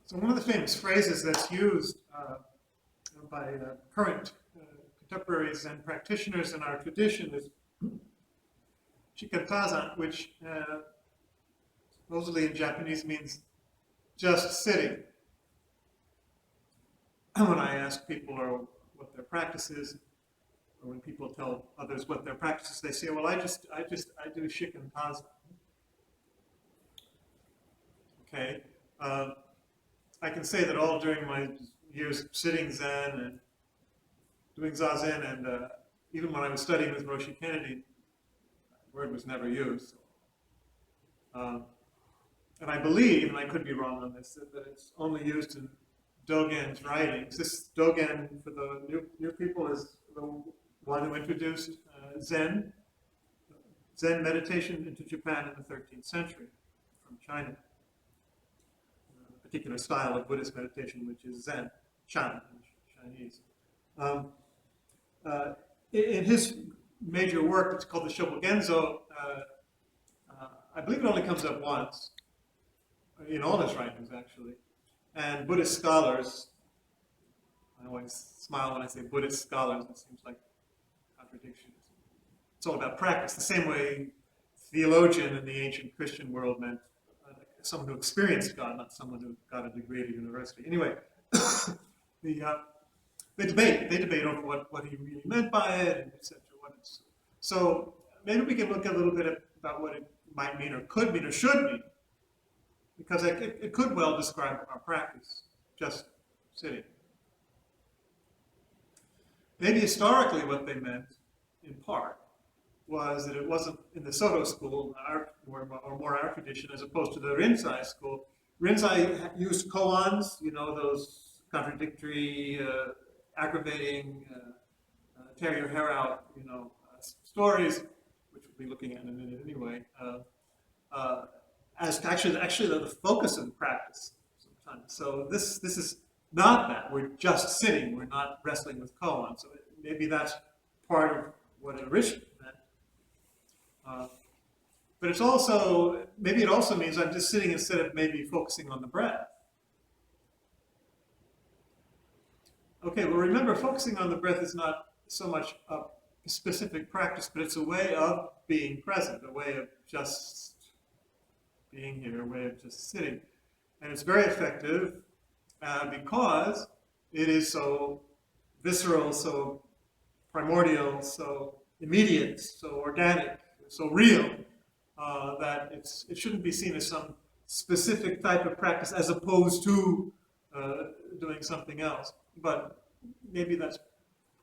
So one of the famous phrases that's used by current contemporary Zen practitioners in our tradition is Shikantaza, which supposedly in Japanese means just sitting. And when I ask people what their practice is, or when people tell others what their practice is, they say, "Well, I do Shikantaza." Okay, I can say that all during my years of sitting Zen and doing Zazen, and even when I was studying with Roshi Kennedy, the word was never used. And I believe, and I could be wrong on this, that it's only used in Dogen's writings. This Dogen, for the new people, is the one who introduced Zen meditation into Japan in the 13th century from China. A particular style of Buddhist meditation, which is Zen, Shan in Chinese. In his major work, it's called the Shobogenzo. I believe it only comes up once in all his writings, actually. And Buddhist scholars, I always smile when I say Buddhist scholars, it seems like contradiction. It's all about practice. The same way theologian in the ancient Christian world meant someone who experienced God, not someone who got a degree at a university. Anyway, they debate over what he really meant by it, and etc. So maybe we can look a little bit about what it might mean, or could mean, or should mean, because it could well describe our practice, just sitting. Maybe historically what they meant, in part, was that it wasn't in the Soto school, or more our tradition, as opposed to the Rinzai school. Rinzai used koans, those contradictory, aggravating, tear your hair out, stories, which we'll be looking at in a minute anyway, as actually the focus of the practice sometimes. So this is not that. We're just sitting. We're not wrestling with koan. So maybe that's part of what it originally meant. But it also means I'm just sitting instead of maybe focusing on the breath. Okay, well remember, focusing on the breath is not so much a specific practice, but it's a way of being present, a way of just being here, a way of just sitting. And it's very effective because it is so visceral, so primordial, so immediate, so organic, so real, that it shouldn't be seen as some specific type of practice as opposed to doing something else. But maybe that's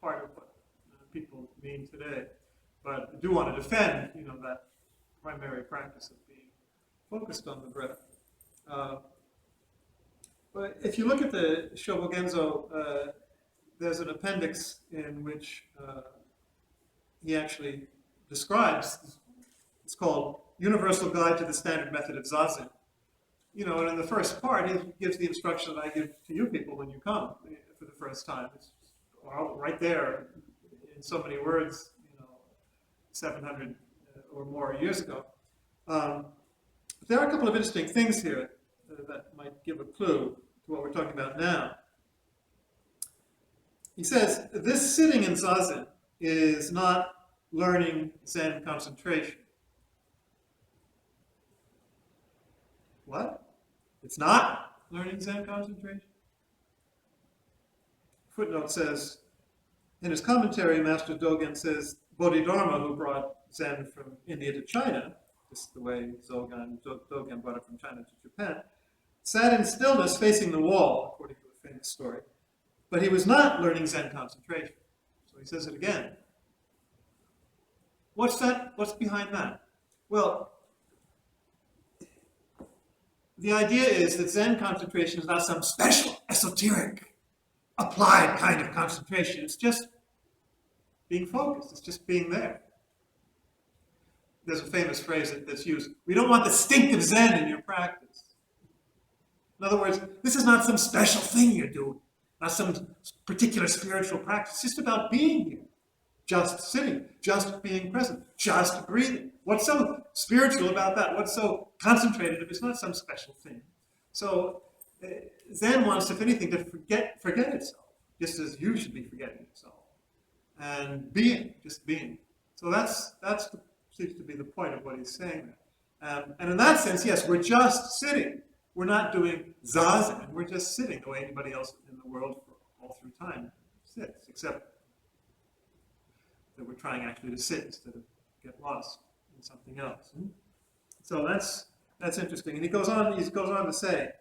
part of what people mean today. But I do want to defend, that primary practice of being focused on the breath. But if you look at the Shobogenzo, there's an appendix in which he actually describes, it's called Universal Guide to the Standard Method of Zazen. And in the first part, he gives the instruction that I give to you people when you come for the first time. It's right there in so many words, 700 or more years ago. There are a couple of interesting things here that might give a clue to what we're talking about now. He says, this sitting in Zazen is not learning Zen concentration. What? It's not learning Zen concentration? Footnote says, in his commentary, Master Dogen says, Bodhidharma, who brought Zen from India to China, this is the way Dogen brought it from China to Japan, sat in stillness facing the wall, according to a famous story, but he was not learning Zen concentration. So he says it again. What's that? What's behind that? Well, the idea is that Zen concentration is not some special, esoteric, applied kind of concentration. It's just being focused. It's just being there. There's a famous phrase that's used, we don't want the stink of Zen in your practice. In other words, this is not some special thing you're doing, not some particular spiritual practice. It's just about being here, just sitting, just being present, just breathing. What's so spiritual about that? What's so concentrated if it's not some special thing? So Zen wants, if anything, to forget itself, just as you should be forgetting yourself, and being, just being. So seems to be the point of what he's saying there. And in that sense, yes, we're just sitting. We're not doing zazen. We're just sitting the way anybody else in the world for all through time sits, except that we're trying actually to sit instead of get lost in something else. So that's interesting. And he goes on to say,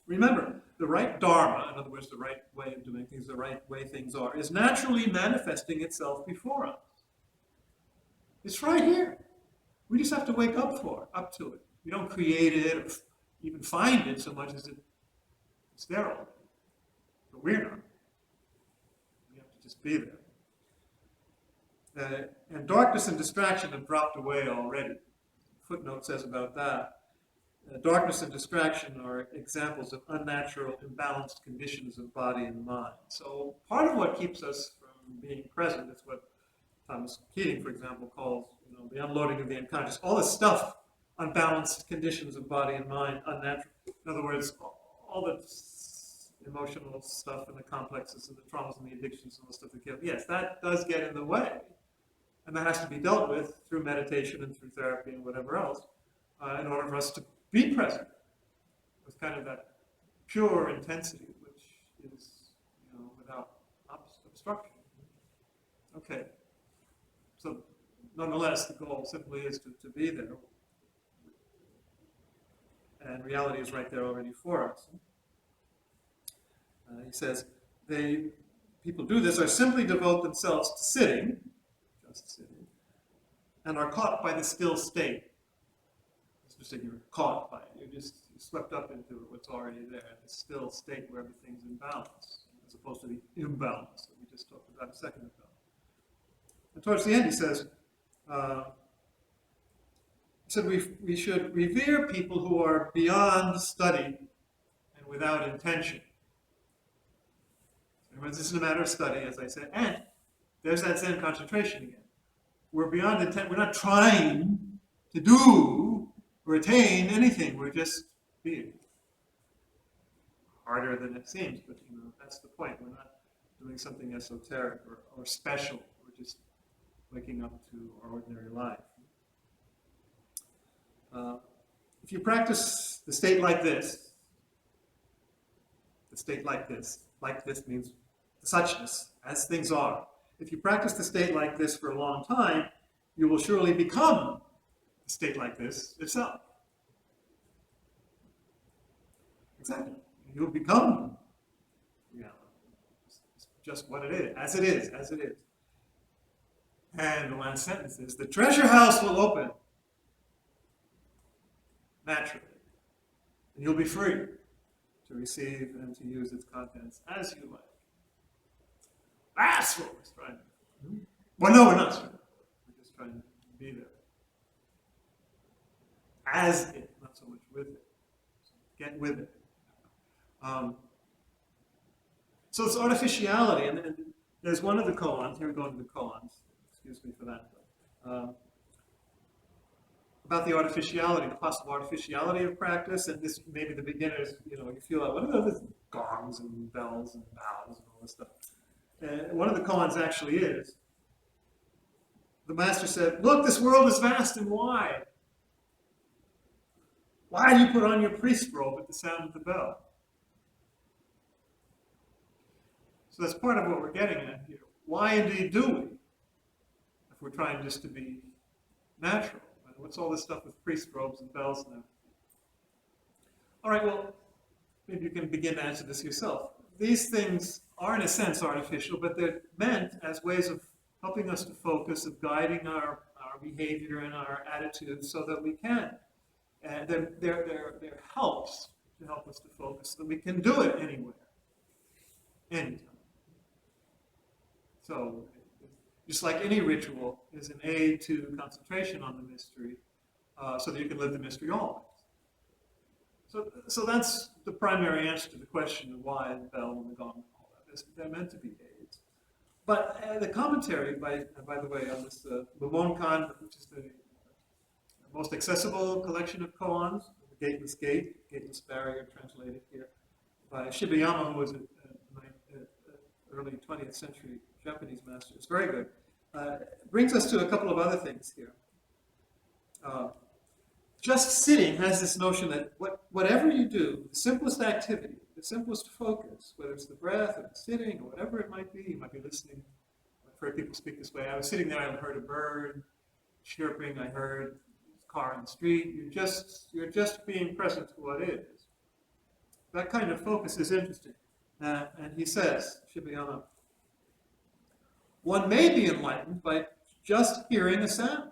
remember, the right dharma, in other words, the right way of doing things, the right way things are, is naturally manifesting itself before us. It's right here. We just have to wake up to it. We don't create it or even find it so much as it's there already. But we're not. We have to just be there. And darkness and distraction have dropped away already. Footnote says about that. Darkness and distraction are examples of unnatural, imbalanced conditions of body and mind. So part of what keeps us from being present is what Thomas Keating, for example, calls the unloading of the unconscious. All this stuff, unbalanced conditions of body and mind, unnatural. In other words, all the emotional stuff and the complexes and the traumas and the addictions and all the stuff that kills. Yes, that does get in the way. And that has to be dealt with through meditation and through therapy and whatever else in order for us to be present with kind of that pure intensity, which is without obstruction. Okay. So nonetheless, the goal simply is to be there. And reality is right there already for us. He says, people do this or simply devote themselves to sitting, just sitting, and are caught by the still state. It's just that you're caught by it. You're swept up into what's already there, the still state where everything's in balance, as opposed to the imbalance that we just talked about a second ago. And towards the end, he says, we should revere people who are beyond study and without intention. This isn't a matter of study, as I said, and there's that Zen concentration again. We're beyond intent. We're not trying to do or attain anything. We're just being. Harder than it seems, but that's the point. We're not doing something esoteric or special. We're just waking up to our ordinary life. If you practice the state like this means the suchness, as things are. If you practice the state like this for a long time, you will surely become a state like this itself. Exactly. You'll become reality. It's just what it is, as it is, as it is. And the last sentence is, the treasure house will open naturally. And you'll be free to receive and to use its contents as you like. That's what we're trying to do. Well, no, we're not trying to do. We're just trying to be there. As it, not so much with it. So get with it. So it's artificiality, and there's one of the koans, here we go into the koans, excuse me for that, about the artificiality, the possible artificiality of practice, and this maybe the beginners, you feel like, what are those gongs and bells and bows and all this stuff? And one of the koans actually is, the master said, look, this world is vast and wide. Why do you put on your priest robe at the sound of the bell? So that's part of what we're getting at here. Why indeed do we? If we're trying just to be natural. What's all this stuff with priest robes and bells now? All right, well, maybe you can begin to answer this yourself. These things are, in a sense, artificial, but they're meant as ways of helping us to focus, of guiding our behavior and our attitudes so that we can. And they're helps to help us to focus, so that we can do it anywhere, anytime. So, just like any ritual is an aid to concentration on the mystery, so that you can live the mystery always. So that's the primary answer to the question of why the bell and the gong and all that. They're meant to be aids. But the commentary, by the way, on this Bumonkan, which is the most accessible collection of koans, the Gateless Barrier, translated here by Shibayama, who was an early 20th century Japanese master. It's very good. Brings us to a couple of other things here. Just sitting has this notion that whatever you do, the simplest activity, the simplest focus, whether it's the breath or the sitting or whatever it might be, you might be listening. I've heard people speak this way. I was sitting there, I heard a bird chirping, I heard a car in the street. You're just being present to what is. That kind of focus is interesting. And he says, Shibayama, one may be enlightened by just hearing a sound,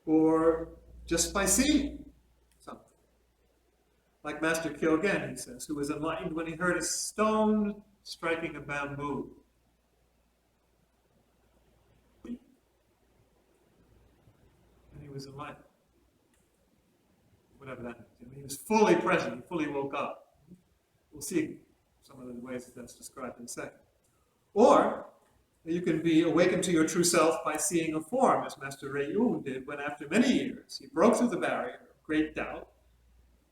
or just by seeing something. Like Master Kyogen, he says, who was enlightened when he heard a stone striking a bamboo. And he was enlightened. Whatever that means. I mean, he was fully present, he fully woke up. We'll see some of the ways that's described in a second. Or you can be awakened to your true self by seeing a form, as Master Rei-Yun did when, after many years, he broke through the barrier of great doubt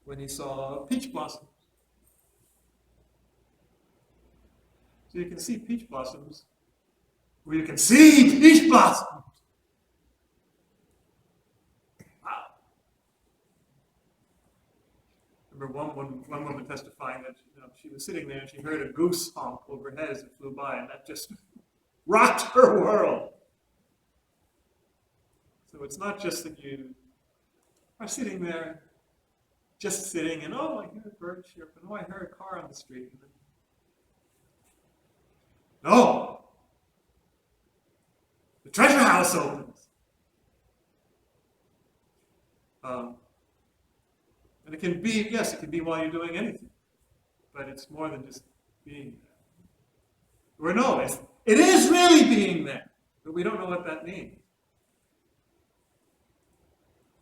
when he saw peach blossoms. So you can see peach blossoms, or you can see peach blossoms. Wow. I remember one woman testifying that she was sitting there and she heard a goose honk overhead as it flew by, and that just rocked her world. So it's not just that you are sitting there, just sitting, and oh, I hear a bird chirp, and oh, I heard a car on the street. No! The treasure house opens. And it can be, yes, it can be while you're doing anything, but it's more than just being there. Or no, it is really being there, but we don't know what that means.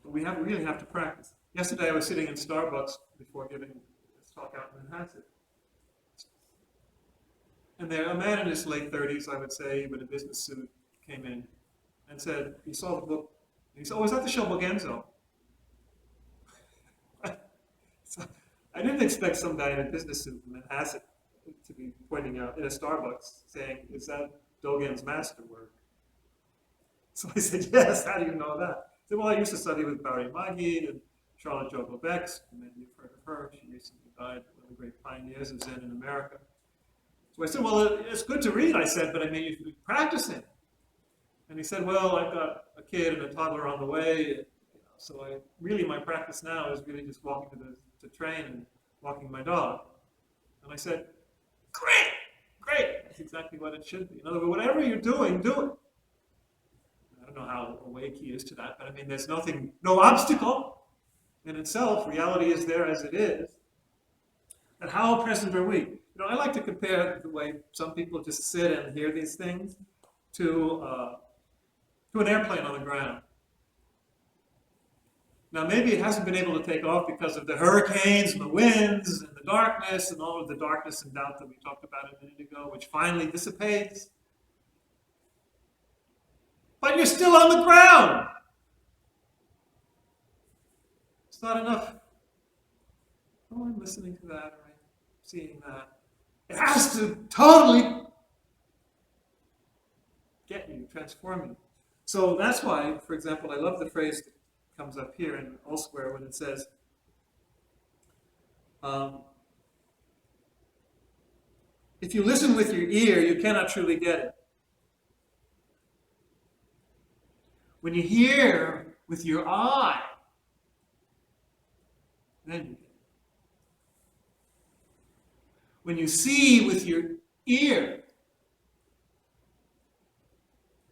But we really have to practice. Yesterday I was sitting in Starbucks before giving this talk out in Manhattan. And there, a man in his late 30s, I would say, with a business suit, came in and said, he saw the book, and he said, oh, is that the Shobogenzo? So I didn't expect some guy in a business suit in Manhattan to be pointing out in a Starbucks saying, is that Dogen's masterwork? So I said, yes, how do you know that? He said, well, I used to study with Barry Magid and Charlotte Jogo Bex, and maybe you've heard of her. She recently died, one of the great pioneers of Zen in America. So I said, well, it's good to read, I said, but I mean, you should be practicing. And he said, well, I've got a kid and a toddler on the way, so my practice now is really just walking to train and walking my dog. And I said, great, that's exactly what it should be. In other words, whatever you're doing, do it. I don't know how awake he is to that, but I mean, there's no obstacle in itself. Reality is there as it is. And how present are we? I like to compare the way some people just sit and hear these things to an airplane on the ground. Now, maybe it hasn't been able to take off because of the hurricanes and the winds and the darkness and all of the darkness and doubt that we talked about a minute ago, which finally dissipates. But you're still on the ground. It's not enough. Oh, I'm listening to that, or I'm seeing that. It has to totally get you, transform you. So that's why, for example, I love the phrase that comes up here and elsewhere when it says, if you listen with your ear, you cannot truly get it. When you hear with your eye, then you get it. When you see with your ear,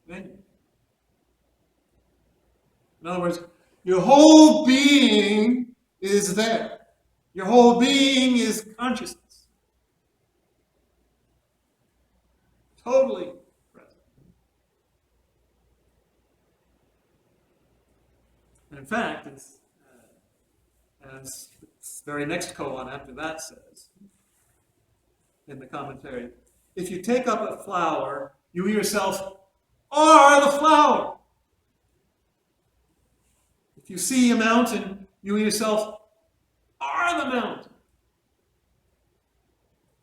then you get it. In other words, your whole being is there. Your whole being is consciousness. Totally present. And in fact, as this very next koan after that says, in the commentary, if you take up a flower, you yourself are the flower. If If you see a mountain, you yourself are the mountain.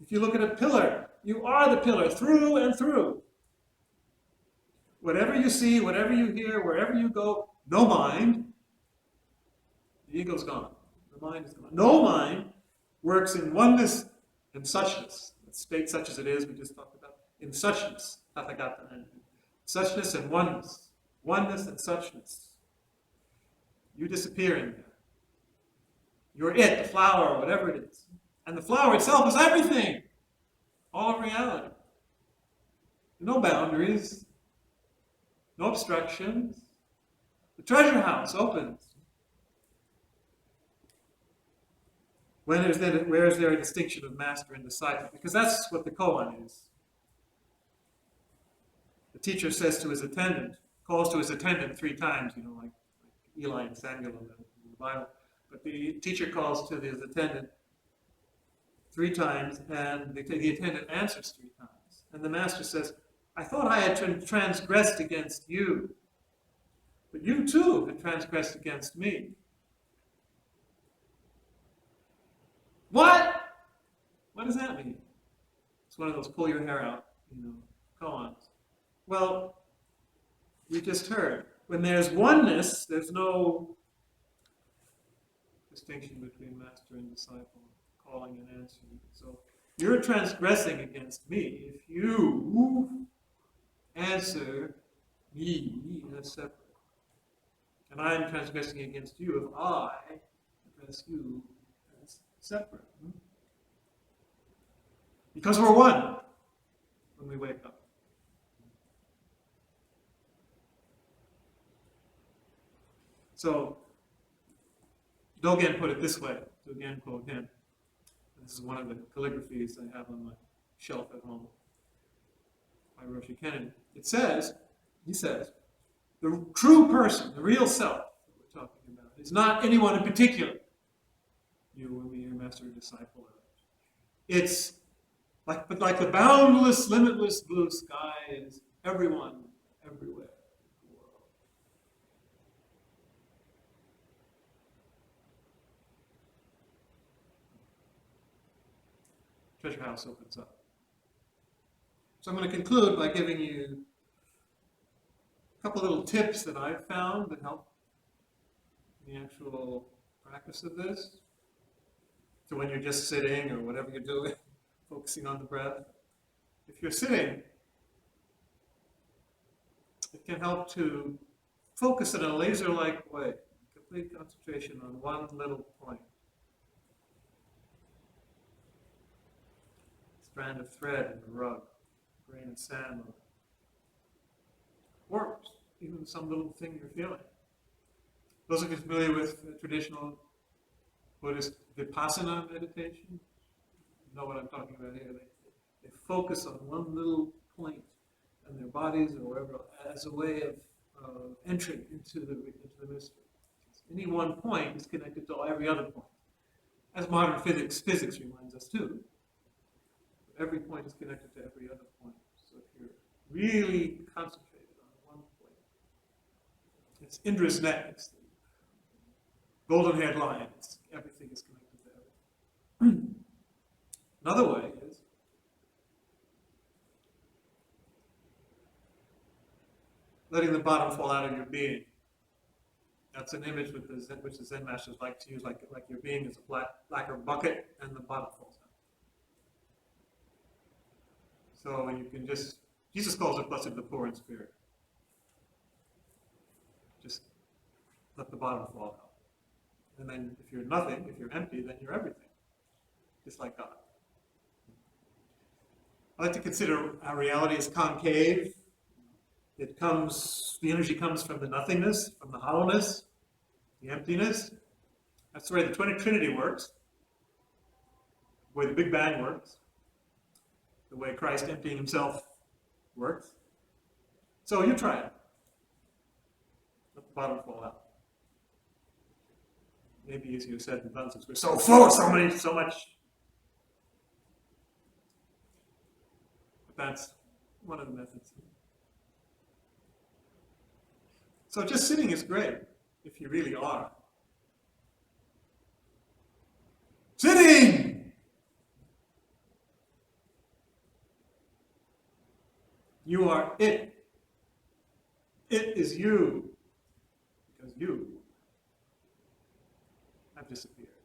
If you look at a pillar, you are the pillar through and through. Whatever you see, whatever you hear, wherever you go, no mind, the ego's gone. The mind is gone. No mind works in oneness and suchness. The state such as it is, we just talked about. In suchness, tathagata, and suchness and oneness. Oneness and suchness. You disappear in there. You're it, the flower, whatever it is. And the flower itself is everything. All of reality. No boundaries. No obstructions. The treasure house opens. Where is there a distinction of master and disciple? Because that's what the koan is. The teacher says to his attendant, calls to his attendant 3 times, like Eli and Samuel in the Bible. But the teacher calls to his attendant 3 times, and the attendant answers 3 times. And the master says, I thought I had transgressed against you, but you too had transgressed against me. What? What does that mean? It's one of those pull your hair out, koans. Well, we just heard, when there's oneness, there's no distinction between master and disciple, calling and answering. So you're transgressing against me if you answer me as separate. And I'm transgressing against you if I address you as separate. Because we're one when we wake up. So, Dogen put it this way, to again quote him. This is one of the calligraphies I have on my shelf at home by Roshi Kennedy. He says, the true person, the real self that we're talking about, is not anyone in particular. You will be your master or disciple. It's like the boundless, limitless blue sky is everyone, everywhere. Treasure house opens up. So I'm going to conclude by giving you a couple little tips that I've found that help in the actual practice of this. So when you're just sitting or whatever you're doing, focusing on the breath. If you're sitting, it can help to focus in a laser-like way, complete concentration on one little point. Strand of thread in a rug, grain of sand, or even some little thing you're feeling. Those of you familiar with traditional Buddhist Vipassana meditation, you know what I'm talking about here. They focus on one little point in their bodies or wherever as a way of entering into the mystery. Any one point is connected to every other point, as modern physics reminds us too. Every point is connected to every other point. So if you're really concentrated on one point, it's Indra's neck, it's the golden-haired lion. Everything is connected to everything. Another way is letting the bottom fall out of your being. That's an image which the Zen masters like to use, like your being is a lacquer bucket and the bottom falls out. So you can Jesus calls it blessed the poor in spirit. Just let the bottom fall out. And then if you're nothing, if you're empty, then you're everything. Just like God. I like to consider our reality as concave. The energy comes from the nothingness, from the hollowness, the emptiness. That's the way the Trinity works. The way the Big Bang works. The way Christ emptying himself works. So you try it. Let the bottom fall out. Maybe easier said than done since we're so full of so much. But that's one of the methods. So just sitting is great. if you really are. Sitting! You are it. It is you. Because you have disappeared.